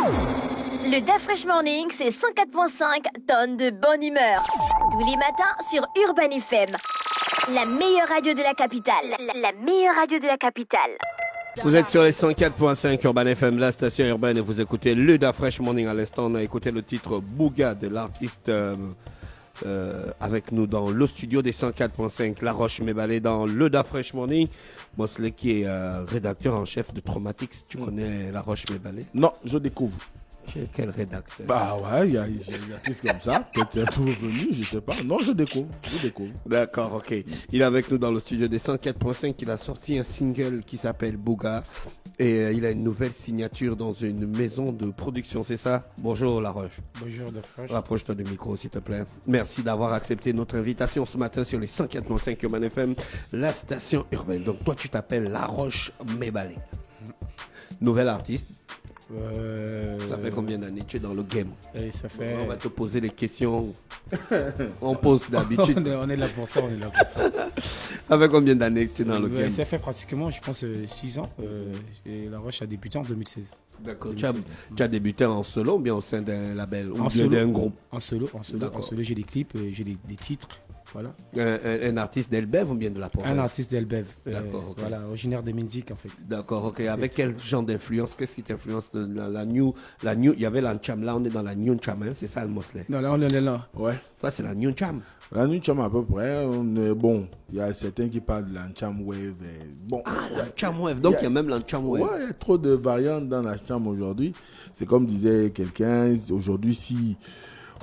Le Da Fresh Morning, c'est 104.5 tonnes de bonne humeur. Tous les matins sur Urban FM. La meilleure radio de la capitale. La meilleure radio de la capitale. Vous êtes sur les 104.5 Urban FM, la station urbaine, et vous écoutez le Da Fresh Morning. À l'instant, on a écouté le titre Bouga de l'artiste avec nous dans le studio des 104.5 La Roche-Mébalé dans le Da Fresh Morning. Mosley qui est rédacteur en chef de Traumatix. Tu connais La Roche-Mébalé? Non, je découvre. Quel rédacteur? Bah ouais, il y a des artistes comme ça. Peut-être c'est un peu revenu, je sais pas. Non, je découvre. D'accord, ok. Il est avec nous dans le studio des 104.5. Il a sorti un single qui s'appelle Bouga. Et il a une nouvelle signature dans une maison de production, c'est ça? Bonjour Laroche. Bonjour de Fresh. Rapproche-toi du micro s'il te plaît. Merci d'avoir accepté notre invitation ce matin sur les 104.5 Urban FM, la station urbaine. Donc toi tu t'appelles Laroche Mébalé. Nouvel artiste. Ça fait combien d'années tu es dans le game? Ça fait... On va te poser les questions. On pose d'habitude. on est là pour ça, Ça fait combien d'années que tu es dans le game? Ça fait pratiquement, je pense, 6 ans. Et La Roche a débuté en 2016. D'accord. Tu as débuté en solo ou bien au sein d'un label ou bien d'un groupe? En solo, j'ai des clips, j'ai des titres. Voilà. Un artiste d'Elbev ou bien de la province? Un artiste d'Elbev. D'accord. Okay. Voilà, originaire de Mendic en fait. D'accord, ok. Avec quel genre d'influence? Qu'est-ce qui t'influence? La new, il y avait la Ncham, là on est dans la New Ncham, hein? C'est ça le Mosley? Non, là on est là. Ouais. Ça c'est la New Ncham. La New Ncham à peu près. Bon, il y a certains qui parlent de la Ncham Wave. Bon. Ah, la Ncham Wave. Donc il y a même la Ncham Wave. Ouais, il y a trop de variantes dans la Ncham aujourd'hui. C'est comme disait quelqu'un, aujourd'hui si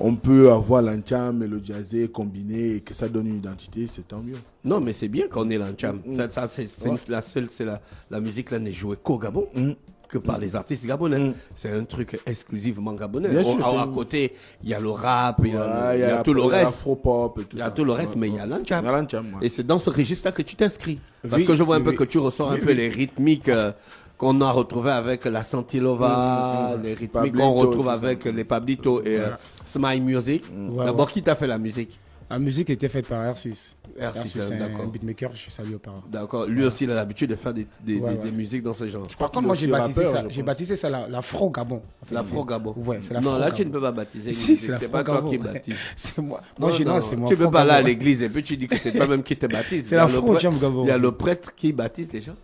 on peut avoir l'ancham et le jazzé combiné et que ça donne une identité, c'est tant mieux. Non, mais c'est bien qu'on ait l'ancham. Ça, la seule, la musique là n'est jouée qu'au Gabon, que par les artistes gabonais. C'est un truc exclusivement gabonais. Bien sûr, à côté, il y a le rap, il y a tout le reste. L'afro-pop et tout. Il y a tout le reste, mais il y a l'ancham. Ouais. Et c'est dans ce registre-là que tu t'inscris. Parce que je vois un peu que tu ressors un peu les rythmiques qu'on a retrouvés avec la Santilova, les rythmiques qu'on retrouve avec les Pablito et Smile Music. D'abord, qui t'a fait la musique? La musique était faite par Airsus. Airsus, c'est d'accord. un beatmaker, je salue auparavant. D'accord. Lui aussi, il a l'habitude de faire des musiques dans ce genre. Par contre, moi, j'ai baptisé ça l'Afro-Gabon. L'Afro-Gabon. Ouais, c'est l'Afro-Gabon. Non, là, tu ne peux pas baptiser. Si, c'est pas toi qui baptise. C'est moi. C'est moi. Tu ne peux pas aller à l'église et puis tu dis que c'est toi-même qui te baptise. C'est l'Afro-Gabon. Il y a le prêtre qui baptise les gens.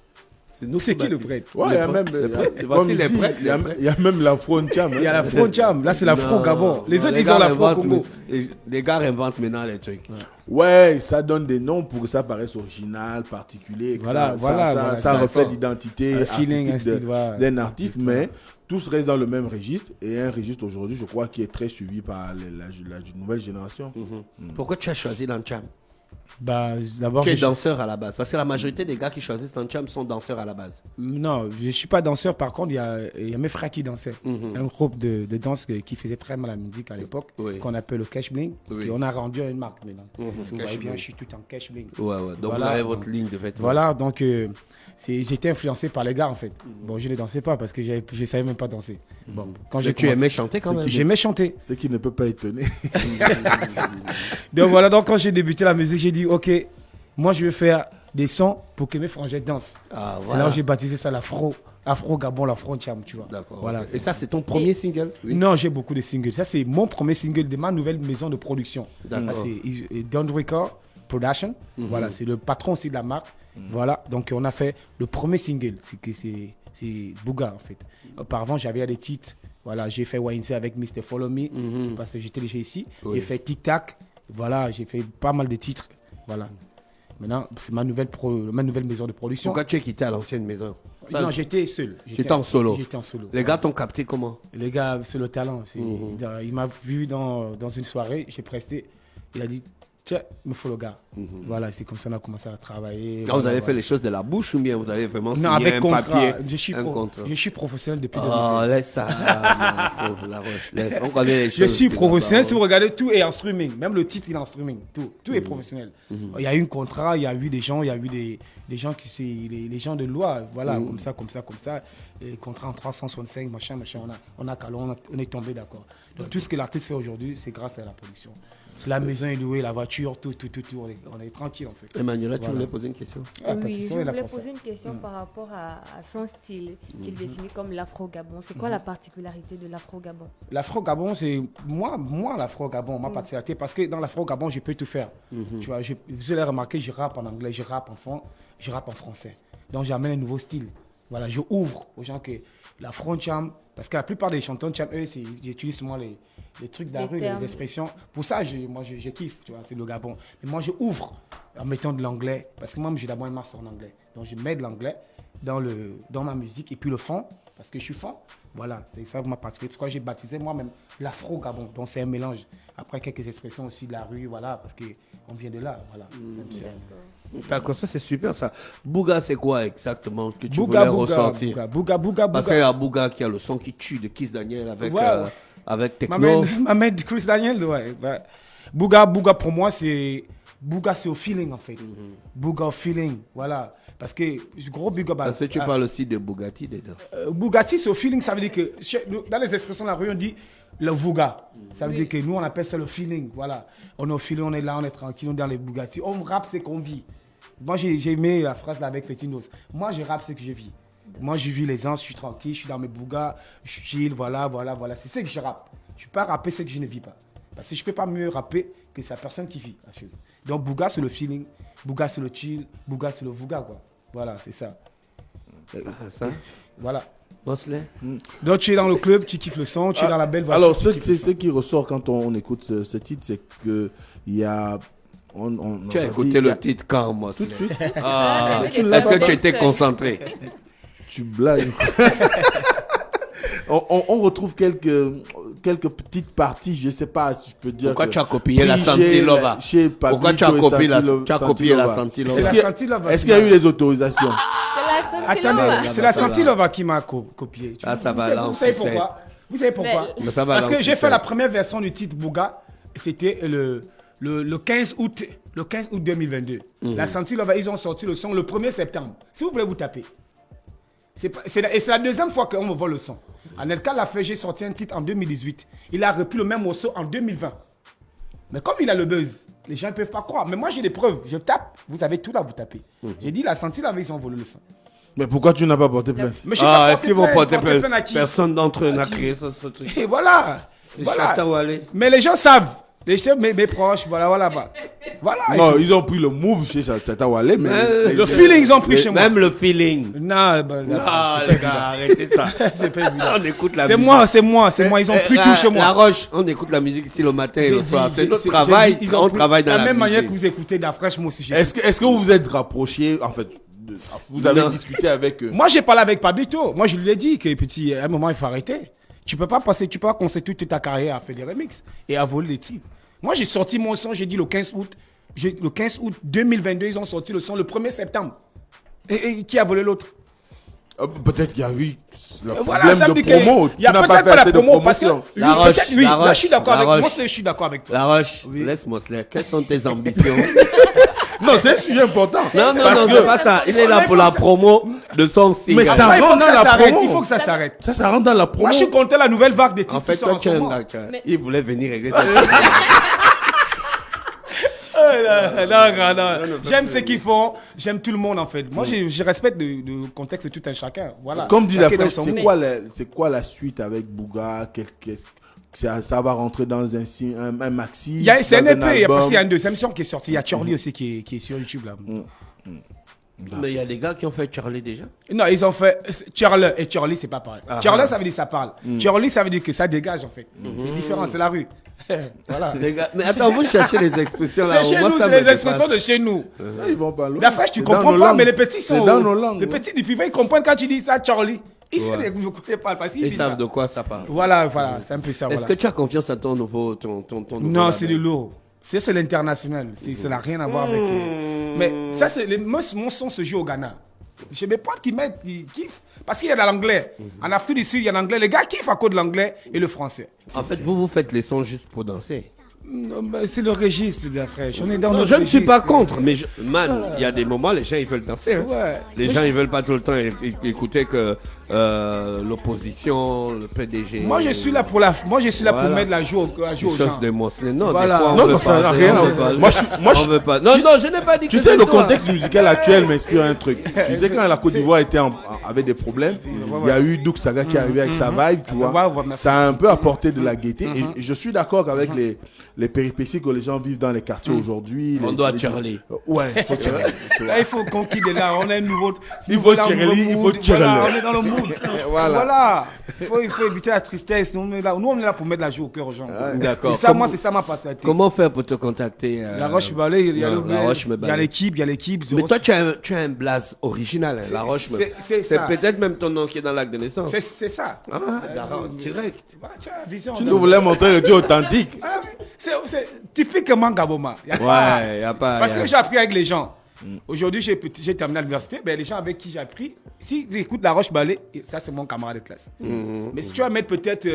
C'est qui le prêtre? Ouais, il y a même voici les prêtres. Il y a même l'Afro-Ncham. Il y a l'Afro-Ncham. Là, c'est l'Afro-Gabon. Les autres, ils ont l'Afro-Congo. Les gars inventent maintenant les trucs. Ouais, ça donne des noms pour que ça paraisse original, particulier. Ça reflète l'identité artistique d'un artiste, mais tous restent dans le même registre. Et un registre aujourd'hui, je crois, qui est très suivi par la nouvelle génération. Pourquoi tu as choisi l'Ancham? D'abord, tu es danseur à la base. Parce que la majorité des gars qui choisissent l'Ancham sont danseurs à la base. Non, je ne suis pas danseur. Par contre, il y a mes frères qui dansaient. Un groupe de danse qui faisait très mal la musique à l'époque, qu'on appelle le Cash Bling. Et on a rendu à une marque maintenant. Si vous voyez bien, je suis tout en Cash Bling. Ouais. Donc voilà, vous avez votre ligne de vêtements. Voilà, donc j'étais influencé par les gars en fait. Bon, je ne dansais pas parce que je ne savais même pas danser. Bon, tu aimais chanter quand même? J'aimais chanter. Ce qui ne peut pas étonner. Donc voilà, donc quand j'ai débuté la musique, j'ai dit ok, moi je vais faire des sons pour que mes frangins dansent. C'est là où j'ai baptisé ça l'Afro-Gabon, l'Afro-Ncham, tu vois. D'accord. Voilà, et ça, c'est ton premier single? Oui. Non, j'ai beaucoup de singles. Ça, c'est mon premier single de ma nouvelle maison de production. D'accord. C'est Don Record Production. Voilà, c'est le patron aussi de la marque. Voilà, donc on a fait le premier single. C'est Bouga en fait. Auparavant, j'avais des titres. Voilà, j'ai fait YNC avec Mr. Follow Me parce que j'étais déjà ici. J'ai fait Tic Tac. Voilà, j'ai fait pas mal de titres. Voilà. Maintenant, c'est ma nouvelle maison de production. Pourquoi tu es quitté à l'ancienne maison? Non, j'étais seul. J'étais en solo. J'étais en solo. Les gars t'ont capté comment? Les gars, c'est le talent. Il m'a vu dans une soirée, j'ai presté. Il a dit, tiens, il me faut le gars. Voilà, c'est comme ça qu'on a commencé à travailler. Vous avez fait les choses de la bouche ou bien vous avez vraiment signé avec un contrat. papier? Je suis professionnel depuis 2016. Oh, laisse ça. La Roche, laisse. On connaît les choses. Je suis professionnel. Si vous regardez, tout est en streaming. Même le titre, il est en streaming. Tout est professionnel. Il y a eu un contrat, il y a eu des gens, des gens qui les gens de loi. Voilà, comme ça. Les contrats en 365, machin. On est tombé d'accord. Donc tout ce que l'artiste fait aujourd'hui, c'est grâce à la production. La maison est louée, la voiture voiture, tout. On est tranquille en fait. Emmanuela, tu voulais poser une question? Oui, je voulais poser une question par rapport à son style qu'il définit comme l'afro-gabon. C'est quoi la particularité de l'afro-gabon? L'afro-gabon, c'est moi l'afro-gabon, ma particularité, parce que dans l'afro-gabon, je peux tout faire. Tu vois, vous allez remarquer, je rappe en anglais, je rappe en français. Donc j'amène un nouveau style. Voilà, je ouvre aux gens que l'afro-cham, parce que la plupart des chanteurs cham, eux, ils utilisent souvent les trucs de la rue, les expressions. Pour ça, moi, je kiffe, tu vois, c'est le Gabon. Mais moi, je ouvre en mettant de l'anglais, parce que moi, j'ai d'abord un master en anglais. Donc, je mets de l'anglais dans ma musique, et puis le fond, parce que je suis fond. Voilà, c'est ça ma particularité. Pourquoi j'ai baptisé moi-même l'afro-Gabon. Donc, c'est un mélange. Après, quelques expressions aussi de la rue, voilà, parce qu'on vient de là, voilà. D'accord, ça c'est super ça. Bouga, c'est quoi exactement que tu voulais ressentir? Bouga. Parce qu'il y a Bouga qui a le son qui tue de Kiss Daniel avec Techno. Maman Chris Daniel, ouais. Bouga pour moi, c'est au feeling en fait. Bouga au feeling, voilà. Parce que gros Bouga. Parce que tu parles aussi de Bugatti dedans. Bugatti, c'est au feeling, ça veut dire que dans les expressions de la rue, on dit le Bouga. Ça veut dire que nous, on appelle ça le feeling. Voilà. On est au feeling, on est là, on est tranquille, on est dans les Bugatti. On rappe, c'est qu'on vit. Moi, j'ai aimé la phrase là avec Fetinos. Moi, je rappe, c'est que je vis. Moi, je vis les ans, je suis tranquille, je suis dans mes Bougas, je chill, voilà. C'est ce que je rappe. Je ne peux pas rapper ce que je ne vis pas. Parce que je ne peux pas mieux rapper que c'est la personne qui vit la chose. Donc, Bouga, c'est le feeling. Bouga, c'est le chill. Bouga, c'est le Bouga, quoi. Voilà, c'est ça. Ça. Voilà. Mosley. Donc, tu es dans le club, tu kiffes le son, tu es dans la belle voiture. Alors, ce qui ressort quand on écoute ce titre, c'est qu'il y a... tu as écouté le titre quand, Mosley? Tout de suite. Est-ce que tu étais concentré? Tu blagues. on retrouve quelques petites parties, je ne sais pas si je peux dire. Pourquoi tu as copié la Santilova? Pourquoi tu as copié la Santilova? Est-ce qu'il y a eu les autorisations? Attendez, c'est la Santilova qui m'a copié. Ça va lancer. Vous savez pourquoi? Parce que j'ai fait la première version du titre Bouga, c'était le 15 août 2022. La Santilova, ils ont sorti le son le 1er septembre. Si vous voulez vous taper. C'est la deuxième fois qu'on me vole le son. Anelka l'a fait, j'ai sorti un titre en 2018. Il a repris le même morceau en 2020. Mais comme il a le buzz, les gens ne peuvent pas croire. Mais moi, j'ai des preuves. Je tape, vous avez tout là, vous tapez. J'ai dit, la Santilova, ils ont volé le son. Mais pourquoi tu n'as pas porté plainte? Est-ce qu'ils vont porter plainte? Personne d'entre eux n'a créé ce truc. Et voilà. Mais les gens savent. Mes proches, voilà. Non, ils ont pris le move chez Tata Wale, mais... le feeling, ils ont pris chez moi. Même le feeling. Non, les gars, arrêtez ça. C'est pas évident. On écoute la musique. C'est moi. Ils ont pris tout chez moi. La Roche, on écoute la musique ici le matin et le soir. C'est notre travail. On travaille dans la musique. De la même manière que vous écoutez Dafresh, moi aussi. Est-ce que vous vous êtes rapprochés, en fait, vous avez discuté avec eux? Moi, j'ai parlé avec Pablito. Moi, je lui ai dit que, petit, à un moment, il faut arrêter. Tu peux pas conseiller toute ta carrière à faire des remixes et à voler les titres. Moi, j'ai sorti mon son, j'ai dit le 15 août 2022, ils ont sorti le son le 1er septembre. Et qui a volé l'autre? Peut-être qu'il y a eu le problème de promo. Il y a peut-être pas la promo parce que... La Roche, je suis d'accord avec toi. Je suis d'accord avec toi. La Roche, laisse-moi cela. Quelles sont tes ambitions? Non, c'est un sujet important. Non, c'est pas ça. Il est là pour la promo de son single. Mais ça rentre dans la promo. Il faut que ça s'arrête. Ça rentre dans la promo. Moi, je suis content la nouvelle vague des titres. En fait, toi, tu es un gars. Il voulait venir régler ça. Non. J'aime ce qu'ils font. J'aime tout le monde, en fait. Moi, je respecte le contexte de tout un chacun. Voilà. Comme dit la presse, c'est quoi la suite avec Bouga? Ça va rentrer dans un maxi. C'est un EP, il y a une deuxième émission qui est sortie. Il y a Charlie aussi qui est sur YouTube là. Mais il y a des gars qui ont fait Charlie déjà. Non, ils ont fait Charlie et Charlie, c'est pas pareil. Charlie, ça veut dire ça parle. Charlie, ça veut dire que ça dégage en fait. C'est différent, c'est la rue. Voilà. Les gars, mais attends, vous cherchez les expressions là. C'est chez nous, c'est les expressions de chez nous. Ils vont pas loin. D'après, tu comprends pas, mais les petits sont. Dans nos langues. Les petits du privé, ils comprennent quand tu dis ça, Charlie. Ils ne pas parce qu'ils savent de quoi ça parle. Voilà, c'est un peu ça. Est-ce que tu as confiance à ton nouveau Non, c'est du lourd. C'est l'international. Ça n'a rien à voir avec. Mais ça, mon son se joue au Ghana. J'ai mes potes qui kiffent. Parce qu'il y a de l'anglais. En Afrique du Sud, il y a l'anglais. Les gars kiffent à cause de l'anglais et le français. En fait, vous faites les sons juste pour danser. C'est le registre de la fraîche. On est dans je ne suis pas contre, mais il y a des moments, les gens ils veulent danser. Hein. Ouais. Les gens ils veulent pas tout le temps écouter que l'opposition, le PDG. Moi je suis là pour pour mettre la joie aux gens. Non, voilà. des fois, non, ça n'a rien. Moi je veux pas. Non, je n'ai pas dit que tu sais, le contexte musical actuel m'inspire un truc. Tu sais, quand la Côte d'Ivoire avait des problèmes, il y a eu Douk Saga qui est arrivé avec sa vibe, tu vois. Ça a un peu apporté de la gaieté. Et je suis d'accord avec les péripéties que les gens vivent dans les quartiers aujourd'hui. On doit Charlie. Ouais, il faut Charlie. Là, il faut qu'on quitte là. On a un nouveau. Il faut Charlie, il faut Charlie. On est dans le mood. Voilà. Il faut éviter la tristesse. Nous, on est là pour mettre la joie au cœur aux gens. D'accord. C'est ça ma particularité. Comment faire pour te contacter La Roche-Balais, il y a l'équipe. Mais toi, tu as un blaze original, La Roche-Balais. C'est peut-être même ton nom qui est dans l'acte de naissance. C'est ça. Ah, d'accord, direct. Tu nous voulais montrer le Dieu authentique. C'est typiquement Gaboma. Y a pas. Parce que j'ai appris avec les gens. Aujourd'hui, j'ai terminé l'université. Les gens avec qui j'ai appris, s'ils écoutent La Roche-Balais, ça c'est mon camarade de classe. Mais si tu vas mettre peut-être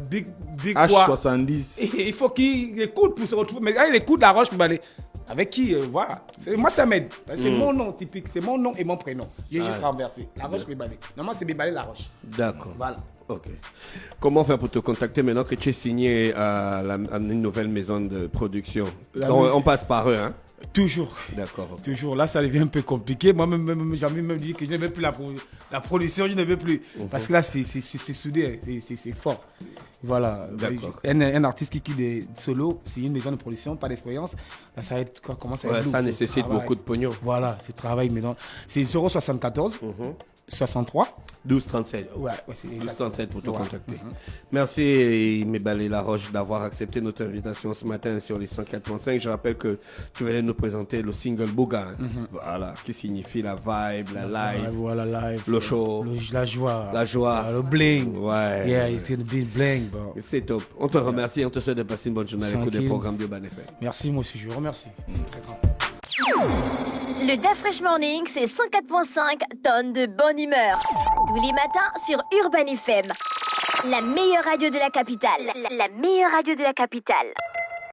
Big H70, il faut qu'il écoute pour se retrouver. Mais il écoute La Roche-Balais. Avec qui, voilà. Moi, ça m'aide. C'est mon nom typique. C'est mon nom et mon prénom. J'ai juste renversé. La Roche-Balais. Normalement, c'est Balais La Roche. D'accord. Voilà. Ok. Comment faire pour te contacter maintenant que tu es signé à une nouvelle maison de production? On passe par eux, hein? Toujours. D'accord. Okay. Toujours. Là, ça devient un peu compliqué. Moi-même, j'ai même dit que je ne veux plus la production, je ne veux plus. Parce que là, c'est soudé, c'est fort. Voilà. Un artiste qui quitte des solos, c'est une maison de production, pas d'expérience. Là, ça va être quoi? Comment ça va être? Ça nécessite beaucoup de pognon. Voilà, c'est travail maintenant. C'est 074 63 1237. Ouais, c'est 1237 pour te contacter. Merci Mébale Laroche d'avoir accepté notre invitation ce matin sur les 104.5. Je rappelle que tu venais nous présenter le single Bouga, voilà, qui signifie la vibe, la live, le show, la joie, le bling. Ouais. Yeah, it's gonna be bling, bro. C'est top. On te remercie, on te souhaite de passer une bonne journée à l'écoute des programmes d'Urban FM. Merci, moi aussi, je vous remercie. C'est très grand. Le Da Fresh Morning, c'est 104.5 tonnes de bonne humeur. Tous les matins sur Urban FM. La meilleure radio de la capitale. La meilleure radio de la capitale.